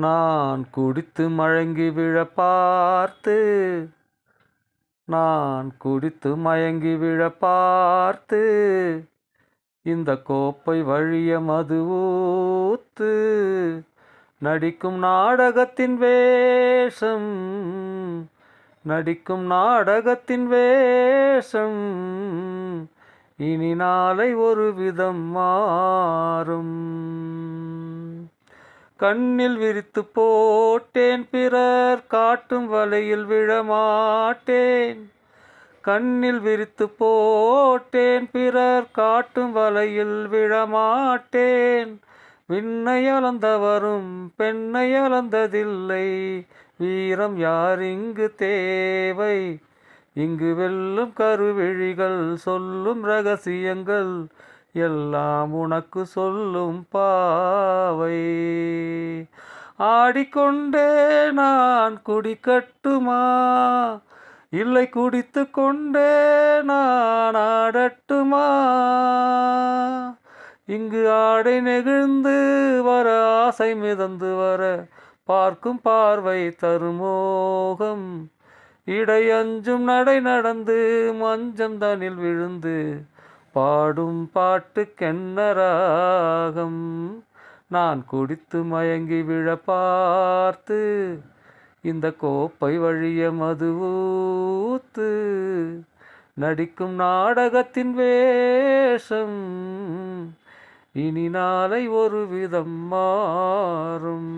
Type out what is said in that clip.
நான் குடித்து மயங்கி விழ பார்த்து நான் குடித்து மயங்கி விழ பார்த்து இந்த கோப்பை வழிய மது ஊத்து நடிக்கும் நாடகத்தின் வேஷம் நடிக்கும் நாடகத்தின் வேஷம் இனி நாளை ஒரு விதம் மாறும். கண்ணில் விரித்து போட்டேன் பிறர் காட்டும் வலையில் விழமாட்டேன். கண்ணில் விரித்து போட்டேன் பிறர் காட்டும் வலையில் விழமாட்டேன். விண்ணை அளந்தவரும் பெண்ணை அளந்ததில்லை. வீரம் யார் இங்கு தேவை? இங்கு வெல்லும் கருவிழிகள் சொல்லும் ரகசியங்கள் எல்லாம் உனக்கு சொல்லும் பாவை. ஆடிக்கொண்டே நான் குடிக்கட்டுமா, இல்லை குடித்து கொண்டே நான் ஆடட்டுமா? இங்கு ஆடை நெகிழ்ந்து வர ஆசை மிதந்து வர பார்க்கும் பார்வை தருமோகம். இடை அஞ்சும் நடை நடந்து மஞ்சம் தனில் விழுந்து பாடும் பாட்டுக்கென்ன ராகம். நான் குடித்து மயங்கி விழ பார்த்து இந்த கோப்பை வழிய மது ஊத்து நடிக்கும் நாடகத்தின் வேஷம் இனி நாளை ஒரு விதம் மாறும்.